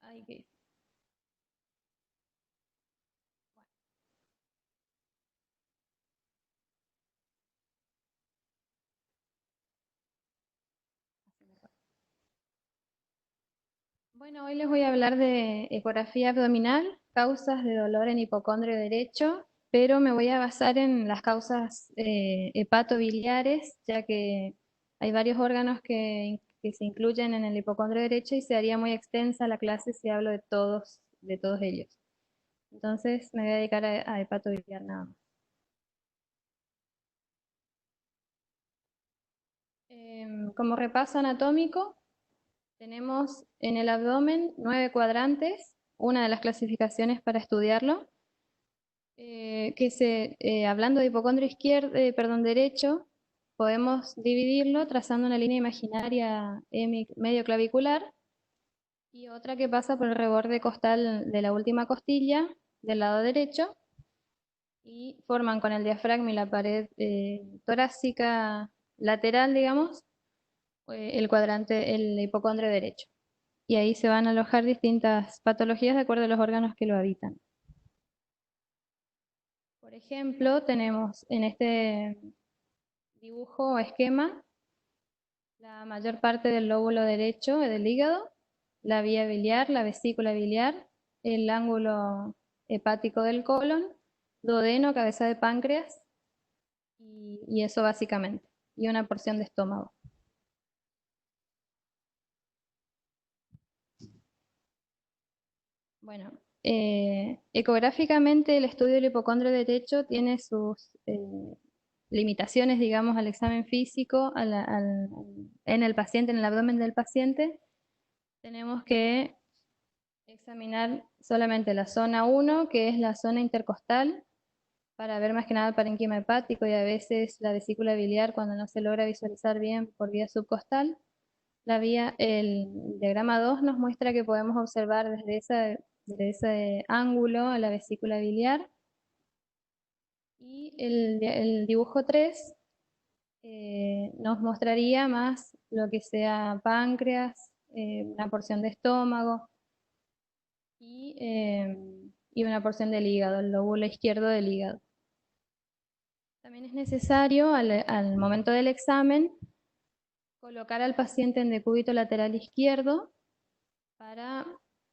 Ay, qué- Bueno, hoy les voy a hablar de ecografía abdominal, causas de dolor en hipocondrio derecho, pero me voy a basar en las causas hepatobiliares, ya que hay varios órganos que se incluyen en el hipocondrio derecho y se haría muy extensa la clase si hablo de todos ellos. Entonces me voy a dedicar a hepatobiliar nada más. Como repaso anatómico, tenemos en el abdomen 9 cuadrantes, una de las clasificaciones para estudiarlo, hablando de hipocondrio perdón, derecho, podemos dividirlo trazando una línea imaginaria medio clavicular y otra que pasa por el reborde costal de la última costilla del lado derecho y forman con el diafragma y la pared torácica lateral, digamos, el hipocondrio derecho. Y ahí se van a alojar distintas patologías de acuerdo a los órganos que lo habitan. Por ejemplo, tenemos en este dibujo o esquema la mayor parte del lóbulo derecho del hígado, la vía biliar, la vesícula biliar, el ángulo hepático del colon, duodeno, cabeza de páncreas y eso básicamente, y una porción de estómago. Bueno, ecográficamente el estudio del hipocondrio derecho tiene sus limitaciones, digamos, al examen físico en el paciente, en el abdomen del paciente. Tenemos que examinar solamente la zona 1, que es la zona intercostal, para ver más que nada el parénquima hepático y a veces la vesícula biliar cuando no se logra visualizar bien por vía subcostal. El diagrama 2 nos muestra que podemos observar desde ese ángulo a la vesícula biliar. Y el dibujo 3 nos mostraría más lo que sea páncreas, una porción de estómago y una porción del hígado, el lóbulo izquierdo del hígado. También es necesario al momento del examen colocar al paciente en decúbito lateral izquierdo para,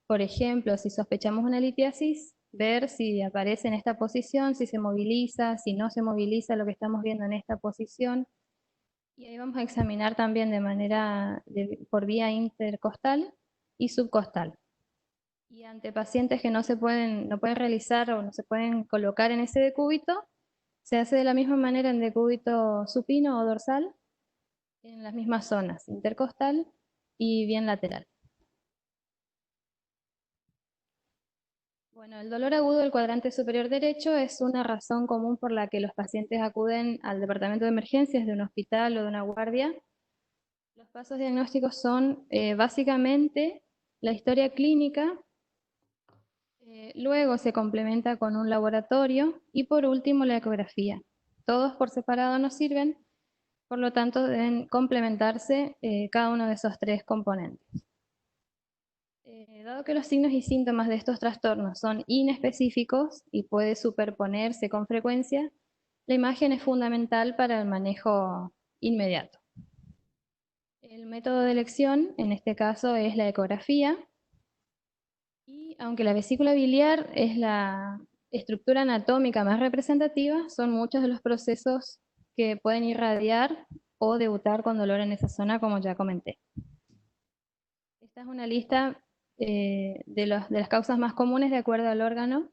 por ejemplo, si sospechamos una litiasis, ver si aparece en esta posición, si se moviliza, si no se moviliza lo que estamos viendo en esta posición. Y ahí vamos a examinar también por vía intercostal y subcostal. Y ante pacientes que no pueden realizar o no se pueden colocar en ese decúbito, se hace de la misma manera en decúbito supino o dorsal, en las mismas zonas, intercostal y bien lateral. Bueno, el dolor agudo del cuadrante superior derecho es una razón común por la que los pacientes acuden al departamento de emergencias de un hospital o de una guardia. Los pasos diagnósticos son básicamente la historia clínica, luego se complementa con un laboratorio y por último la ecografía. Todos por separado nos sirven, por lo tanto deben complementarse cada uno de esos tres componentes. Dado que los signos y síntomas de estos trastornos son inespecíficos y puede superponerse con frecuencia, la imagen es fundamental para el manejo inmediato. El método de elección, en este caso, es la ecografía, y aunque la vesícula biliar es la estructura anatómica más representativa, son muchos de los procesos que pueden irradiar o debutar con dolor en esa zona, como ya comenté. Esta es una lista de las causas más comunes de acuerdo al órgano.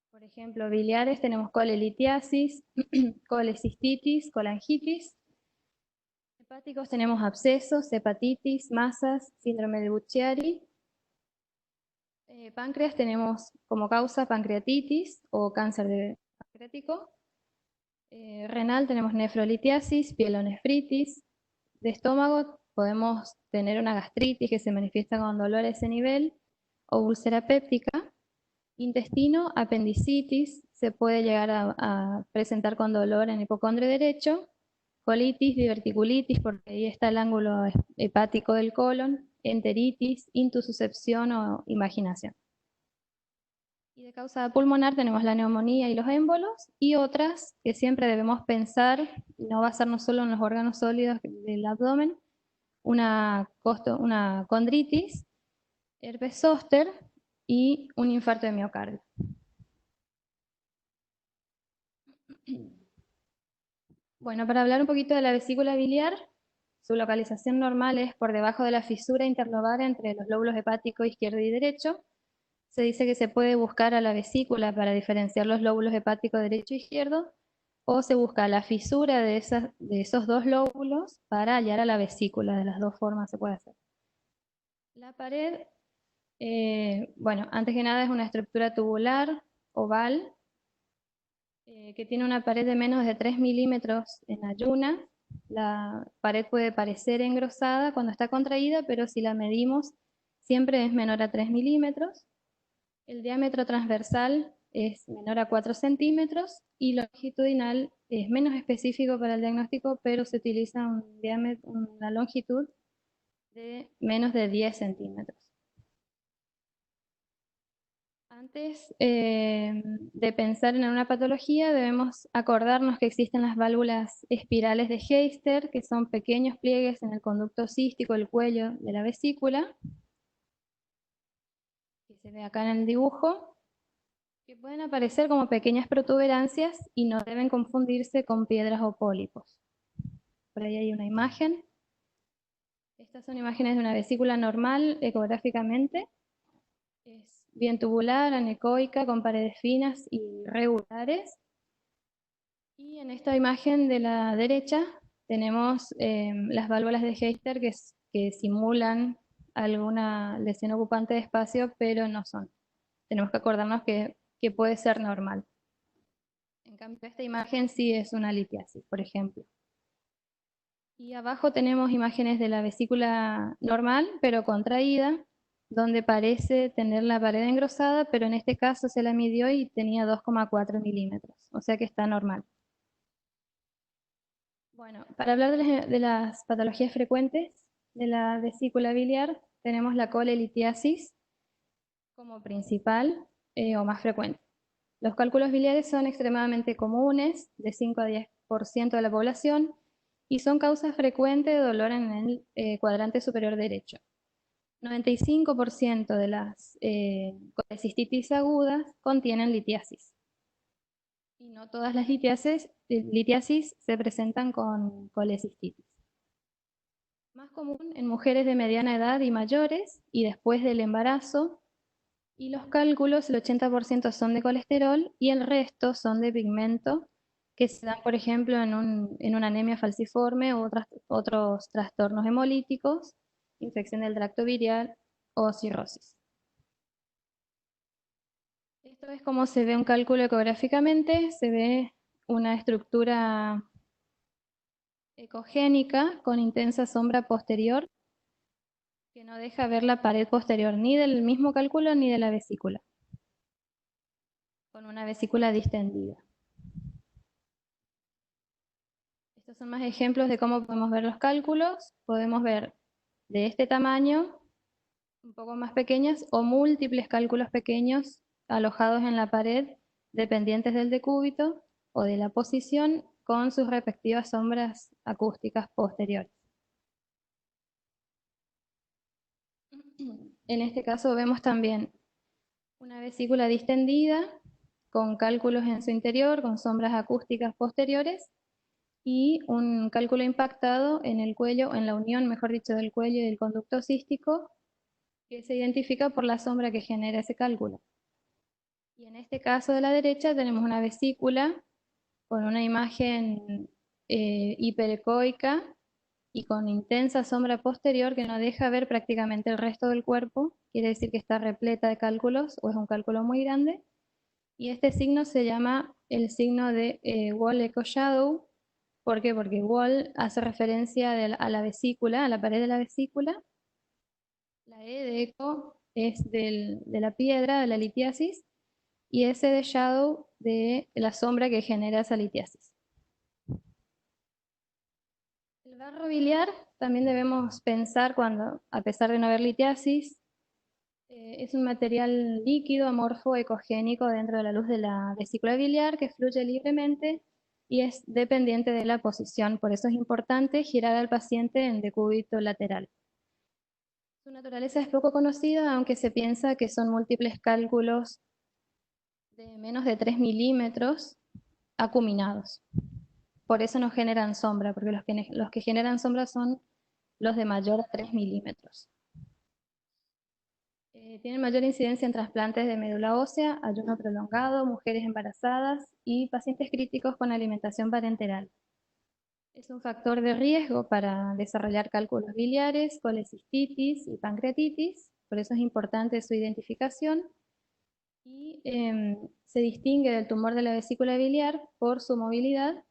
Por ejemplo, biliares tenemos colelitiasis, colecistitis, colangitis. Hepáticos tenemos abscesos, hepatitis, masas, síndrome de Buchiari. Páncreas tenemos como causa pancreatitis o cáncer pancreático. Renal tenemos nefrolitiasis, pielonefritis. De estómago podemos tener una gastritis que se manifiesta con dolor a ese nivel o úlcera péptica. Intestino, apendicitis, se puede llegar a presentar con dolor en hipocondrio derecho. Colitis, diverticulitis, porque ahí está el ángulo hepático del colon. enteritis, intususcepción o imaginación. Y de causa pulmonar tenemos la neumonía y los émbolos, y otras que siempre debemos pensar, no basarnos solo en los órganos sólidos del abdomen, una condritis, herpes zóster y un infarto de miocardio. Bueno, para hablar un poquito de la vesícula biliar, su localización normal es por debajo de la fisura interlobar entre los lóbulos hepático izquierdo y derecho. Se dice que se puede buscar a la vesícula para diferenciar los lóbulos hepáticos derecho e izquierdo, o se busca la fisura de esos dos lóbulos para hallar a la vesícula. De las dos formas se puede hacer. La pared, bueno, antes que nada es una estructura tubular, oval, que tiene una pared de menos de 3 milímetros en ayuna. La pared puede parecer engrosada cuando está contraída, pero si la medimos siempre es menor a 3 milímetros. El diámetro transversal es menor a 4 centímetros y longitudinal es menos específico para el diagnóstico, pero se utiliza una longitud de menos de 10 centímetros. Antes de pensar en una patología, debemos acordarnos que existen las válvulas espirales de Heister, que son pequeños pliegues en el conducto cístico del cuello de la vesícula, que se ve acá en el dibujo, que pueden aparecer como pequeñas protuberancias y no deben confundirse con piedras o pólipos. Por ahí hay una imagen. Estas son imágenes de una vesícula normal ecográficamente. Es bien tubular, anecoica, con paredes finas y regulares. Y en esta imagen de la derecha tenemos las válvulas de Heister que simulan alguna lesión ocupante de espacio, pero no son. Tenemos que acordarnos que puede ser normal. En cambio, esta imagen sí es una litiasis, por ejemplo. Y abajo tenemos imágenes de la vesícula normal, pero contraída, donde parece tener la pared engrosada, pero en este caso se la midió y tenía 2,4 milímetros, o sea que está normal. Bueno, para hablar de las patologías frecuentes de la vesícula biliar, tenemos la colelitiasis como principal o más frecuente. Los cálculos biliares son extremadamente comunes, de 5 a 10% de la población, y son causa frecuente de dolor en el cuadrante superior derecho. 95% de las colecistitis agudas contienen litiasis. Y no todas las litiasis se presentan con colecistitis. Más común en mujeres de mediana edad y mayores, y después del embarazo. Y los cálculos, el 80% son de colesterol y el resto son de pigmento, que se dan, por ejemplo, en una anemia falciforme u otros trastornos hemolíticos, infección del tracto biliar o cirrosis. Esto es como se ve un cálculo ecográficamente. Se ve una estructura ecogénica con intensa sombra posterior que no deja ver la pared posterior ni del mismo cálculo ni de la vesícula, con una vesícula distendida. Estos son más ejemplos de cómo podemos ver los cálculos. Podemos ver de este tamaño, un poco más pequeñas, o múltiples cálculos pequeños alojados en la pared, dependientes del decúbito o de la posición, con sus respectivas sombras acústicas posteriores. En este caso vemos también una vesícula distendida, con cálculos en su interior, con sombras acústicas posteriores, y un cálculo impactado en el cuello, en la unión, mejor dicho, del cuello y del conducto cístico, que se identifica por la sombra que genera ese cálculo. Y en este caso de la derecha tenemos una vesícula con una imagen hiperecoica y con intensa sombra posterior que no deja ver prácticamente el resto del cuerpo. Quiere decir que está repleta de cálculos o es un cálculo muy grande. Y este signo se llama el signo de Wall Echo Shadow. ¿Por qué? Porque Wall hace referencia a la vesícula, a la pared de la vesícula. La E de eco es de la piedra, de la litiasis, y S de shadow de la sombra que genera esa litiasis. El barro biliar también debemos pensar cuando, a pesar de no haber litiasis, es un material líquido, amorfo, ecogénico dentro de la luz de la vesícula biliar que fluye libremente y es dependiente de la posición. Por eso es importante girar al paciente en decúbito lateral. Su naturaleza es poco conocida, aunque se piensa que son múltiples cálculos de menos de 3 milímetros acuminados. Por eso no generan sombra, porque los que generan sombra son los de mayor a 3 milímetros. Tienen mayor incidencia en trasplantes de médula ósea, ayuno prolongado, mujeres embarazadas y pacientes críticos con alimentación parenteral. Es un factor de riesgo para desarrollar cálculos biliares, colecistitis y pancreatitis, por eso es importante su identificación. Y se distingue del tumor de la vesícula biliar por su movilidad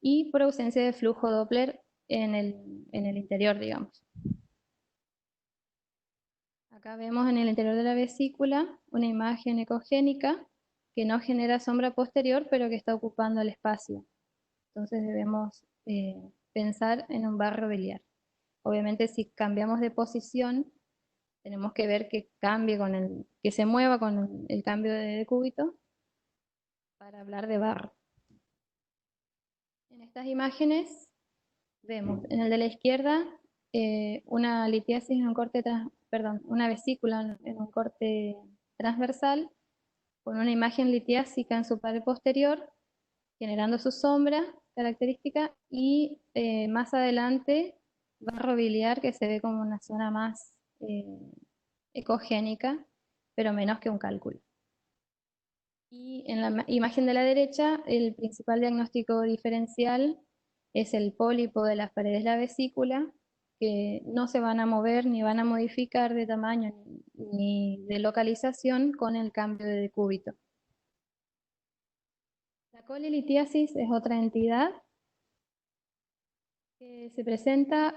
y por ausencia de flujo Doppler en el interior, digamos. Acá vemos en el interior de la vesícula una imagen ecogénica que no genera sombra posterior, pero que está ocupando el espacio. Entonces debemos pensar en un barro biliar. Obviamente si cambiamos de posición, tenemos que ver que cambie que se mueva con el cambio de decúbito para hablar de barro. En estas imágenes vemos en el de la izquierda una litiasis en un corte, una vesícula en un corte transversal con una imagen litiásica en su pared posterior, generando su sombra característica, y más adelante barro biliar que se ve como una zona más ecogénica, pero menos que un cálculo. Y en la imagen de la derecha, el principal diagnóstico diferencial es el pólipo de las paredes de la vesícula, que no se van a mover ni van a modificar de tamaño ni de localización con el cambio de decúbito. La colelitiasis es otra entidad que se presenta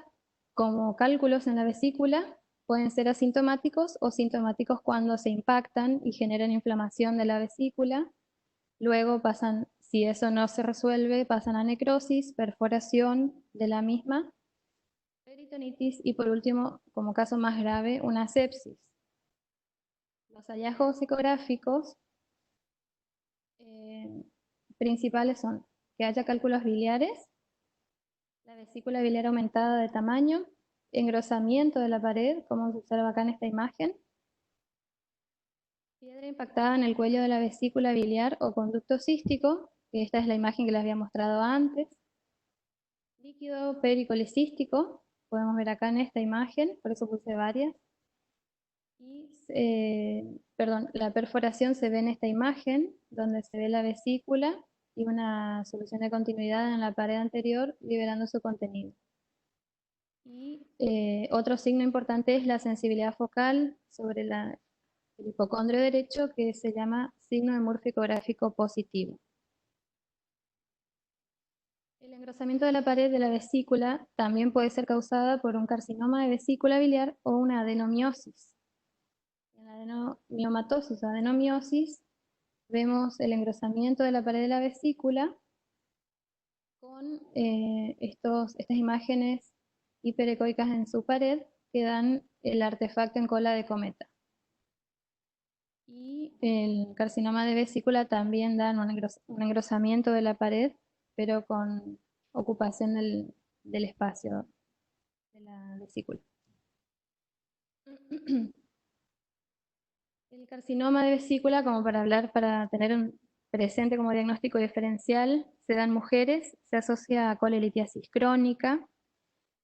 como cálculos en la vesícula. Pueden ser asintomáticos o sintomáticos cuando se impactan y generan inflamación de la vesícula. Luego pasan, si eso no se resuelve, pasan a necrosis, perforación de la misma, peritonitis y por último, como caso más grave, una sepsis. Los hallazgos ecográficos principales son que haya cálculos biliares, la vesícula biliar aumentada de tamaño, engrosamiento de la pared, como se observa acá en esta imagen, piedra impactada en el cuello de la vesícula biliar o conducto cístico, que esta es la imagen que les había mostrado antes, líquido pericolecístico, podemos ver acá en esta imagen, por eso puse varias, y la perforación se ve en esta imagen, donde se ve la vesícula y una solución de continuidad en la pared anterior liberando su contenido. Y otro signo importante es la sensibilidad focal sobre el hipocondrio derecho, que se llama signo de Murphy ecográfico positivo. El engrosamiento de la pared de la vesícula también puede ser causada por un carcinoma de vesícula biliar o una adenomiosis. En la adenomiomatosis o adenomiosis vemos el engrosamiento de la pared de la vesícula con estas imágenes hiperecoicas en su pared que dan el artefacto en cola de cometa. Y el carcinoma de vesícula también da un engrosamiento de la pared, pero con ocupación del espacio de la vesícula. El carcinoma de vesícula, como para tener un presente como diagnóstico diferencial, se da en mujeres, se asocia a colelitiasis crónica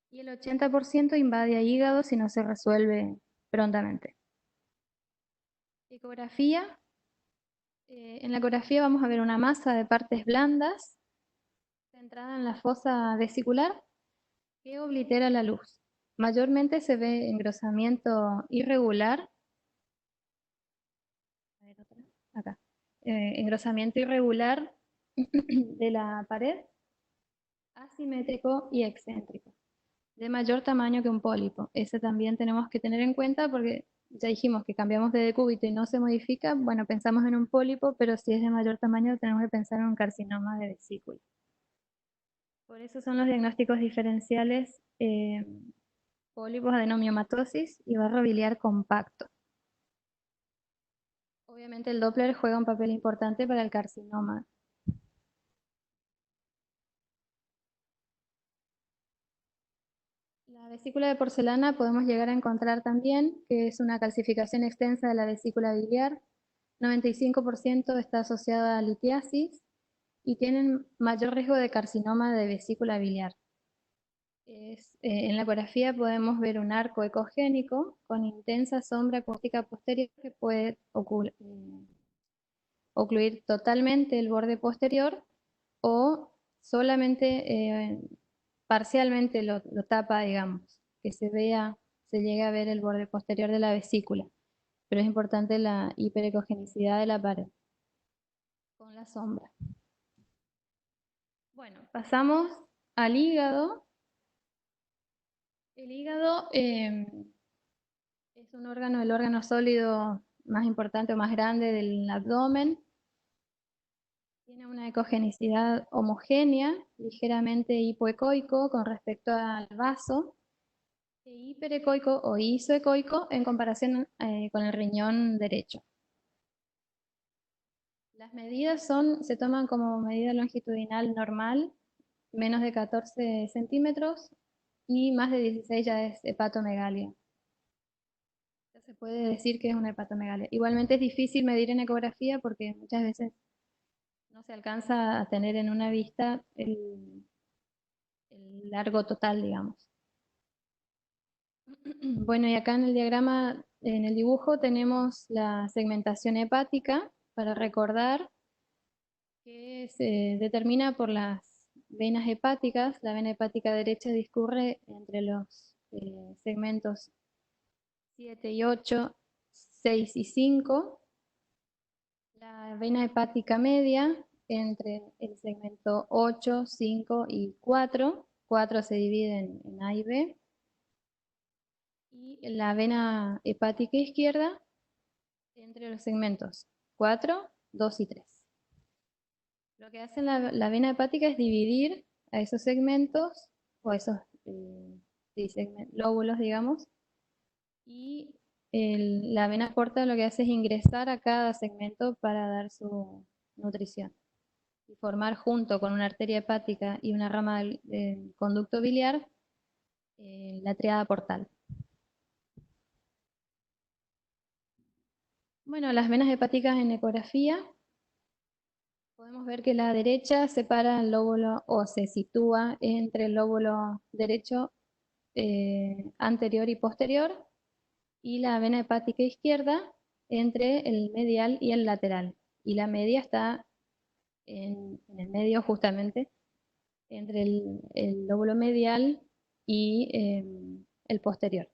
y el 80% invade a hígado si no se resuelve prontamente. Ecografía. En la ecografía vamos a ver una masa de partes blandas centrada en la fosa vesicular que oblitera la luz. Mayormente se ve engrosamiento irregular. Acá. Engrosamiento irregular de la pared, asimétrico y excéntrico, de mayor tamaño que un pólipo. Ese también tenemos que tener en cuenta porque ya dijimos que cambiamos de decúbito y no se modifica. Bueno, pensamos en un pólipo, pero si es de mayor tamaño tenemos que pensar en un carcinoma de vesícula. Por eso son los diagnósticos diferenciales pólipos, adenomiomatosis y barro biliar compacto. Obviamente el Doppler juega un papel importante para el carcinoma. La vesícula de porcelana podemos llegar a encontrar también, que es una calcificación extensa de la vesícula biliar. 95% está asociada a litiasis y tienen mayor riesgo de carcinoma de vesícula biliar. En la ecografía podemos ver un arco ecogénico con intensa sombra acústica posterior que puede ocluir totalmente el borde posterior o solamente parcialmente lo tapa, digamos, que se llegue a ver el borde posterior de la vesícula. Pero es importante la hiperecogenicidad de la pared con la sombra. Bueno, pasamos al hígado. El hígado es un órgano, el órgano sólido más importante o más grande del abdomen. Tiene una ecogenicidad homogénea, ligeramente hipoecoico con respecto al vaso, e hiperecoico o isoecoico en comparación con el riñón derecho. Las medidas se toman como medida longitudinal normal, menos de 14 centímetros y más de 16 ya es hepatomegalia. Ya se puede decir que es una hepatomegalia. Igualmente es difícil medir en ecografía porque muchas veces no se alcanza a tener en una vista el largo total, digamos. Bueno, y acá en el diagrama, en el dibujo, tenemos la segmentación hepática para recordar que se determina por las venas hepáticas. La vena hepática derecha discurre entre los segmentos 7 y 8, 6 y 5. La vena hepática media entre el segmento 8, 5 y 4. 4 se divide en A y B. Y la vena hepática izquierda entre los segmentos 4, 2 y 3. Lo que hace la vena hepática es dividir a esos segmentos, o a esos lóbulos, digamos, y la vena porta lo que hace es ingresar a cada segmento para dar su nutrición y formar junto con una arteria hepática y una rama del conducto biliar la tríada portal. Bueno, las venas hepáticas en ecografía, podemos ver que la derecha separa el lóbulo o se sitúa entre el lóbulo derecho anterior y posterior y la vena hepática izquierda entre el medial y el lateral. Y la media está en el medio justamente, entre el lóbulo medial y el posterior.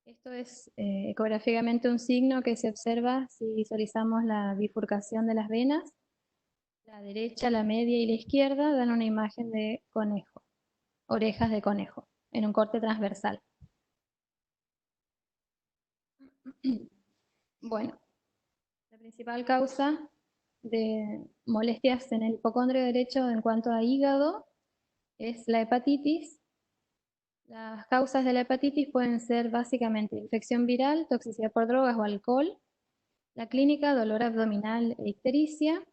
Esto es ecográficamente un signo que se observa si visualizamos la bifurcación de las venas. La derecha, la media y la izquierda dan una imagen de conejo, orejas de conejo, en un corte transversal. Bueno, la principal causa de molestias en el hipocondrio derecho en cuanto a hígado es la hepatitis. Las causas de la hepatitis pueden ser básicamente infección viral, toxicidad por drogas o alcohol. La clínica, dolor abdominal e ictericia.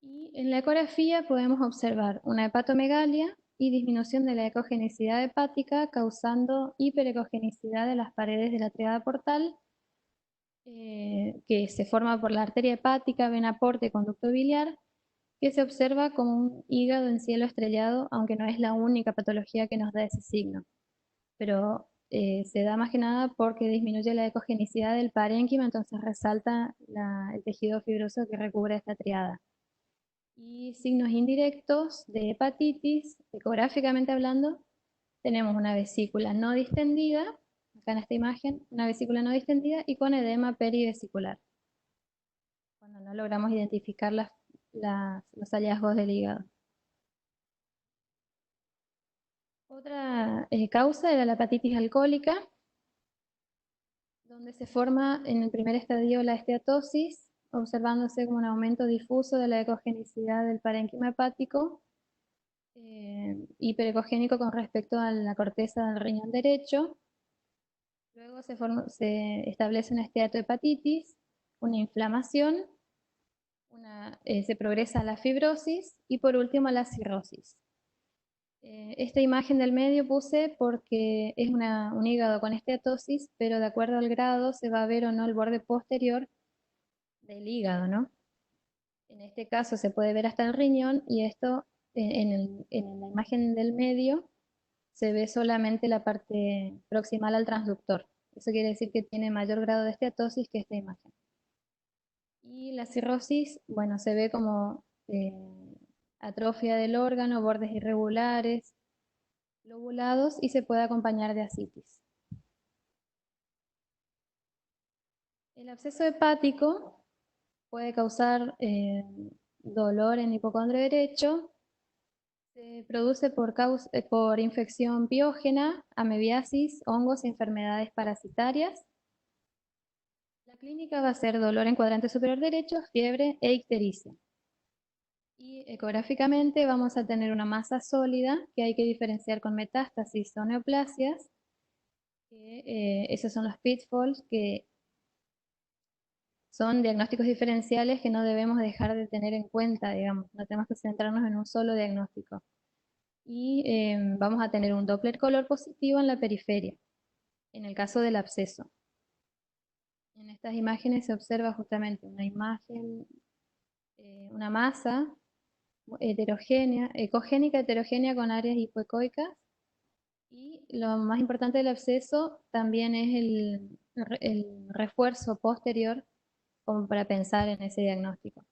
Y en la ecografía podemos observar una hepatomegalia y disminución de la ecogenicidad hepática causando hiperecogenicidad de las paredes de la tríada portal, que se forma por la arteria hepática, vena porta y conducto biliar, que se observa como un hígado en cielo estrellado, aunque no es la única patología que nos da ese signo. Pero se da más que nada porque disminuye la ecogenicidad del parénquima, entonces resalta el tejido fibroso que recubre esta triada. Y signos indirectos de hepatitis, ecográficamente hablando, tenemos una vesícula no distendida, acá en esta imagen, una vesícula no distendida y con edema perivesicular, cuando no logramos identificar los hallazgos del hígado. Otra causa era la hepatitis alcohólica, donde se forma en el primer estadio la esteatosis observándose como un aumento difuso de la ecogenicidad del parénquima hepático, hiperecogénico con respecto a la corteza del riñón derecho. Luego se establece una esteatohepatitis, una inflamación, se progresa a la fibrosis y por último a la cirrosis. Esta imagen del medio puse porque es un hígado con esteatosis, pero de acuerdo al grado se va a ver o no el borde posterior del hígado, ¿no? En este caso se puede ver hasta el riñón y esto en la imagen del medio se ve solamente la parte proximal al transductor. Eso quiere decir que tiene mayor grado de esteatosis que esta imagen. Y la cirrosis, bueno, se ve como atrofia del órgano, bordes irregulares, lobulados y se puede acompañar de ascitis. El absceso hepático puede causar dolor en hipocondrio derecho. Se produce por infección piógena, amebiasis, hongos e enfermedades parasitarias. La clínica va a ser dolor en cuadrante superior derecho, fiebre e ictericia. Y ecográficamente vamos a tener una masa sólida que hay que diferenciar con metástasis o neoplasias. Esos son los pitfalls, que son diagnósticos diferenciales que no debemos dejar de tener en cuenta, digamos. No tenemos que centrarnos en un solo diagnóstico. Y vamos a tener un Doppler color positivo en la periferia, en el caso del absceso. En estas imágenes se observa justamente una imagen, una masa heterogénea, ecogénica heterogénea con áreas hipoecoicas. Y lo más importante del absceso también es el refuerzo posterior, como para pensar en ese diagnóstico.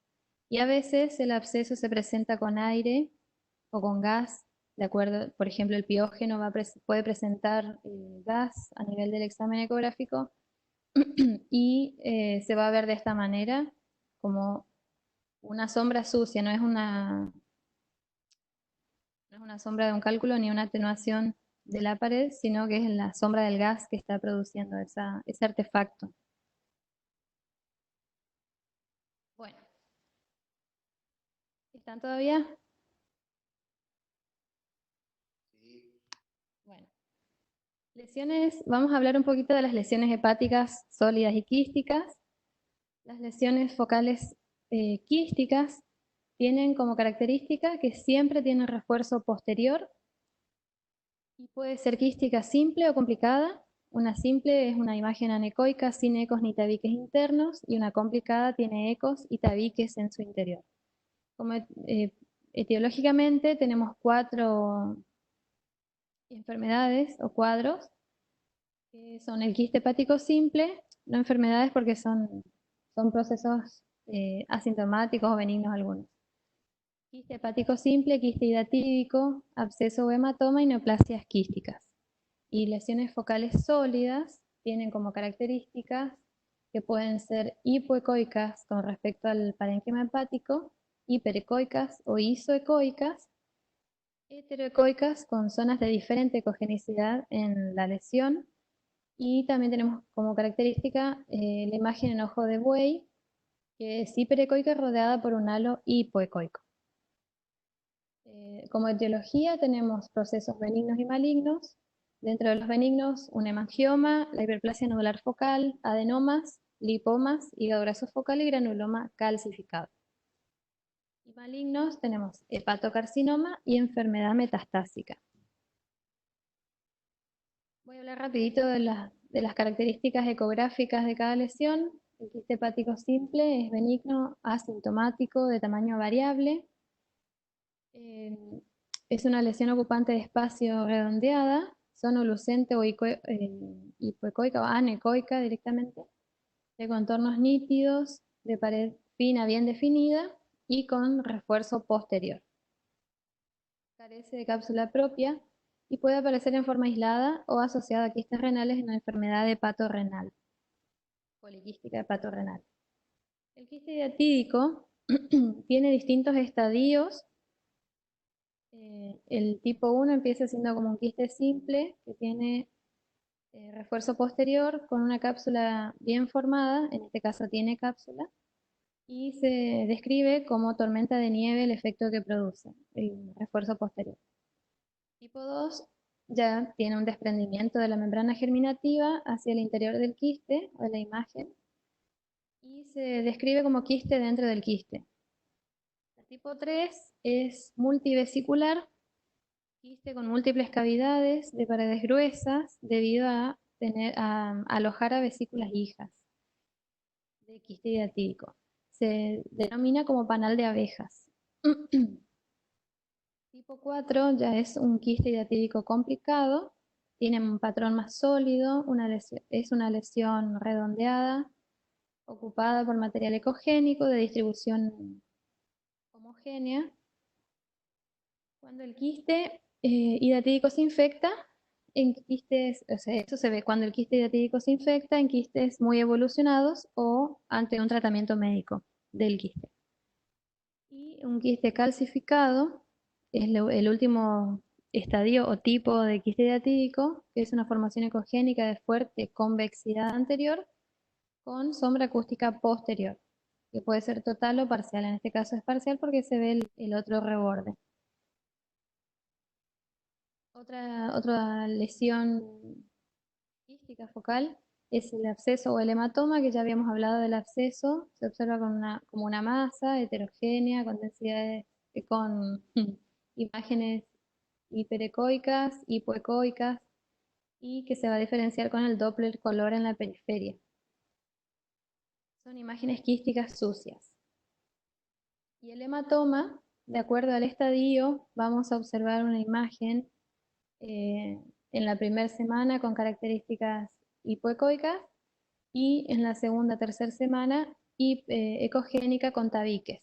Y a veces el absceso se presenta con aire o con gas, de acuerdo, por ejemplo, el piógeno puede presentar gas a nivel del examen ecográfico y se va a ver de esta manera, como una sombra sucia, no es una sombra de un cálculo ni una atenuación de la pared, sino que es la sombra del gas que está produciendo ese artefacto. Bueno, ¿están todavía? Bueno. Lesiones, vamos a hablar un poquito de las lesiones hepáticas sólidas y quísticas. Las lesiones focales quísticas tienen como característica que siempre tienen refuerzo posterior y puede ser quística simple o complicada. Una simple es una imagen anecoica sin ecos ni tabiques internos y una complicada tiene ecos y tabiques en su interior. Como etiológicamente tenemos 4 enfermedades o cuadros, que son el quiste hepático simple, no enfermedades porque son procesos asintomáticos o benignos algunos. Quiste hepático simple, quiste hidatídico, absceso o hematoma y neoplasias quísticas. Y lesiones focales sólidas tienen como características que pueden ser hipoecoicas con respecto al parénquima hepático, hiperecoicas o isoecoicas, heteroecoicas con zonas de diferente ecogenicidad en la lesión, y también tenemos como característica la imagen en ojo de buey, que es hiperecoica rodeada por un halo hipoecoico. Como etiología tenemos procesos benignos y malignos. Dentro de los benignos, un hemangioma, la hiperplasia nodular focal, adenomas, lipomas, hígado graso focal y granuloma calcificado. Y malignos tenemos hepatocarcinoma y enfermedad metastásica. Voy a hablar rapidito de las características ecográficas de cada lesión. El quiste hepático simple es benigno, asintomático, de tamaño variable. Es una lesión ocupante de espacio redondeada, sonolucente o hipoecoica o anecoica directamente, de contornos nítidos, de pared fina bien definida y con refuerzo posterior. Carece de cápsula propia y puede aparecer en forma aislada o asociada a quistes renales en la enfermedad hepatorrenal, poliquística hepatorrenal. El quiste hidatídico tiene distintos estadios. El tipo 1 empieza siendo como un quiste simple que tiene refuerzo posterior con una cápsula bien formada, en este caso tiene cápsula, y se describe como tormenta de nieve el efecto que produce, el refuerzo posterior. Tipo 2 ya tiene un desprendimiento de la membrana germinativa hacia el interior del quiste o de la imagen y se describe como quiste dentro del quiste. El tipo 3 es multivesicular, quiste con múltiples cavidades de paredes gruesas debido a alojar a vesículas hijas de quiste hidatídico. Se denomina como panal de abejas. Tipo 4 ya es un quiste hidatídico complicado, tiene un patrón más sólido, es una lesión redondeada, ocupada por material ecogénico de distribución homogénea. Cuando el quiste hidatídico se infecta, en quistes, o sea, esto se ve cuando el quiste hidatídico se infecta en quistes muy evolucionados o ante un tratamiento médico del quiste. Y un quiste calcificado es el último estadio o tipo de quiste hidatídico, que es una formación ecogénica de fuerte convexidad anterior con sombra acústica posterior, que puede ser total o parcial. En este caso es parcial porque se ve el otro reborde. Otra lesión quística focal es el absceso o el hematoma, que ya habíamos hablado del absceso. Se observa como una masa heterogénea con densidades, con imágenes hiperecoicas, hipoecoicas, y que se va a diferenciar con el Doppler color en la periferia. Son imágenes quísticas sucias. Y el hematoma, de acuerdo al estadio, vamos a observar una imagen en la primera semana con características hipoecoicas y en la segunda, tercera semana ecogénica con tabiques,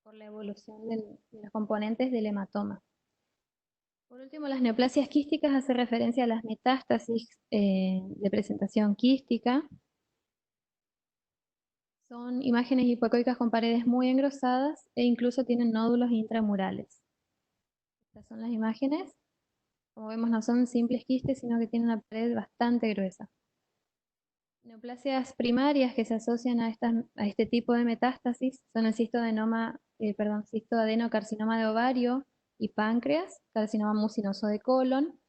por la evolución de los componentes del hematoma. Por último, las neoplasias quísticas hace referencia a las metástasis de presentación quística. Son imágenes hipoecoicas con paredes muy engrosadas e incluso tienen nódulos intramurales. Estas son las imágenes. Como vemos, no son simples quistes, sino que tienen una pared bastante gruesa. Neoplasias primarias que se asocian a este tipo de metástasis son el cistoadenocarcinoma de ovario y páncreas, carcinoma mucinoso de colon,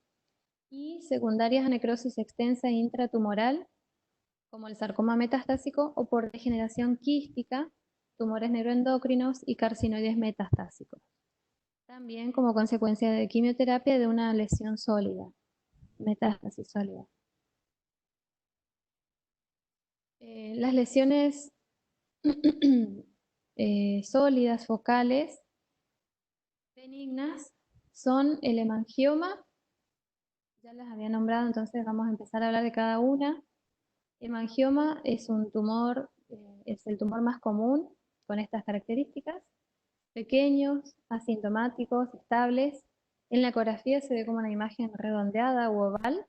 y secundarias a necrosis extensa intratumoral, como el sarcoma metastásico, o por degeneración quística, tumores neuroendocrinos y carcinoides metastásicos. También como consecuencia de quimioterapia de una lesión sólida, metástasis sólida. Las lesiones sólidas, focales, benignas, son el hemangioma, ya las había nombrado, entonces vamos a empezar a hablar de cada una. Hemangioma es un tumor, es el tumor más común con estas características, pequeños, asintomáticos, estables. En la ecografía se ve como una imagen redondeada u oval,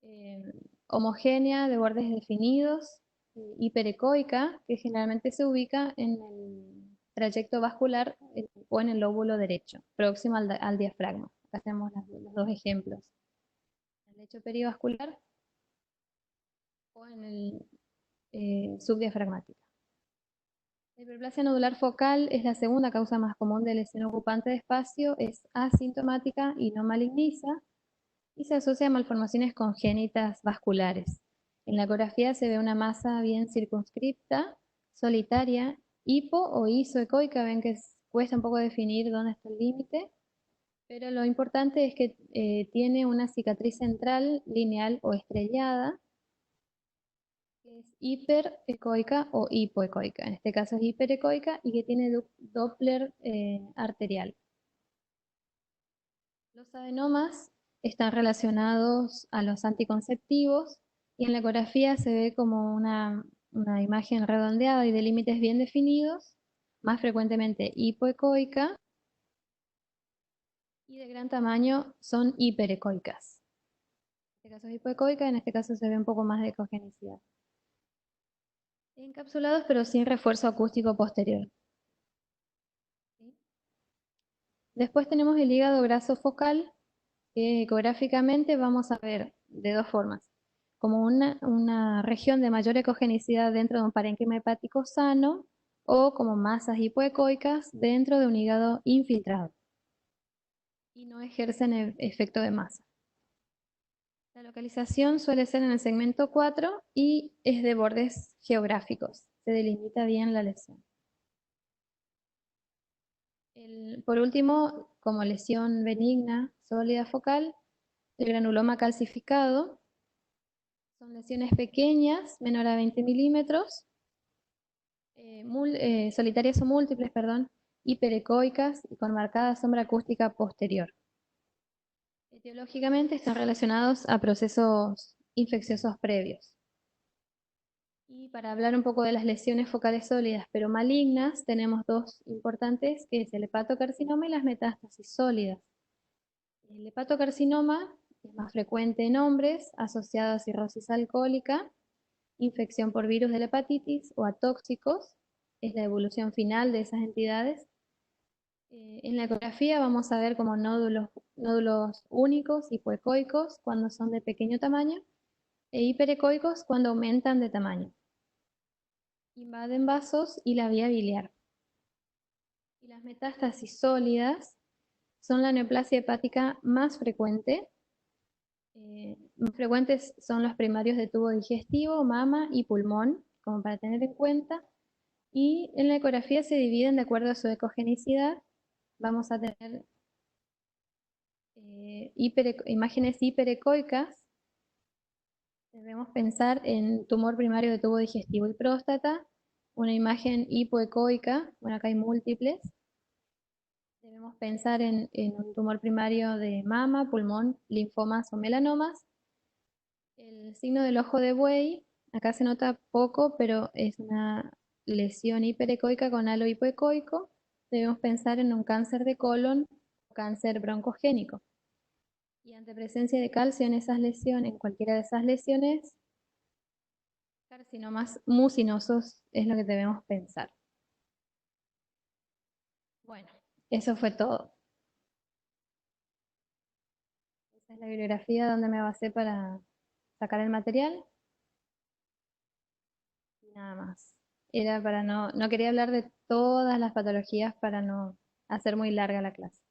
eh, homogénea, de bordes definidos, hiperecoica, que generalmente se ubica en el trayecto vascular o en el lóbulo derecho, próximo al diafragma. Acá tenemos los dos ejemplos. El lecho perivascular o en el subdiafragmático. La hiperplasia nodular focal es la segunda causa más común de lesión ocupante de espacio, es asintomática y no maligniza, y se asocia a malformaciones congénitas vasculares. En la ecografía se ve una masa bien circunscripta, solitaria, hipo o isoecoica. Ven que cuesta un poco definir dónde está el límite, pero lo importante es que tiene una cicatriz central lineal o estrellada, que es hiperecoica o hipoecoica. En este caso es hiperecoica y que tiene Doppler arterial. Los adenomas están relacionados a los anticonceptivos y en la ecografía se ve como una imagen redondeada y de límites bien definidos, más frecuentemente hipoecoica, y de gran tamaño son hiperecoicas. En este caso es hipoecoica, en este caso se ve un poco más de ecogenicidad. Encapsulados pero sin refuerzo acústico posterior. ¿Sí? Después tenemos el hígado graso focal, que ecográficamente vamos a ver de dos formas. como una región de mayor ecogenicidad dentro de un parénquima hepático sano o como masas hipoecoicas dentro de un hígado infiltrado y no ejercen efecto de masa. La localización suele ser en el segmento 4 y es de bordes geográficos. Se delimita bien la lesión. Por último, como lesión benigna sólida focal, el granuloma calcificado. Son lesiones pequeñas, menor a 20 milímetros, solitarias o múltiples, perdón, hiperecoicas y con marcada sombra acústica posterior. Etiológicamente están relacionados a procesos infecciosos previos. Y para hablar un poco de las lesiones focales sólidas pero malignas, tenemos dos importantes, que es el hepatocarcinoma y las metástasis sólidas. El hepatocarcinoma es más frecuente en hombres, asociado a cirrosis alcohólica, infección por virus de la hepatitis o a tóxicos, es la evolución final de esas entidades. En la ecografía vamos a ver como nódulos únicos, hipoecoicos, cuando son de pequeño tamaño, e hiperecoicos cuando aumentan de tamaño. Invaden vasos y la vía biliar. Y las metástasis sólidas son la neoplasia hepática más frecuente. Más frecuentes son los primarios de tubo digestivo, mama y pulmón, como para tener en cuenta. Y en la ecografía se dividen de acuerdo a su ecogenicidad. Vamos a tener imágenes hiperecoicas. Debemos pensar en tumor primario de tubo digestivo y próstata, una imagen hipoecoica, bueno, acá hay múltiples. Debemos pensar en un tumor primario de mama, pulmón, linfomas o melanomas. El signo del ojo de buey, acá se nota poco, pero es una lesión hiperecoica con halo hipoecoico. Debemos pensar en un cáncer de colon o cáncer broncogénico. Y ante presencia de calcio en esas lesiones, en cualquiera de esas lesiones, carcinomas mucinosos es lo que debemos pensar. Bueno, eso fue todo. Esa es la bibliografía donde me basé para sacar el material. Y nada más. Era para no quería hablar de todas las patologías para no hacer muy larga la clase.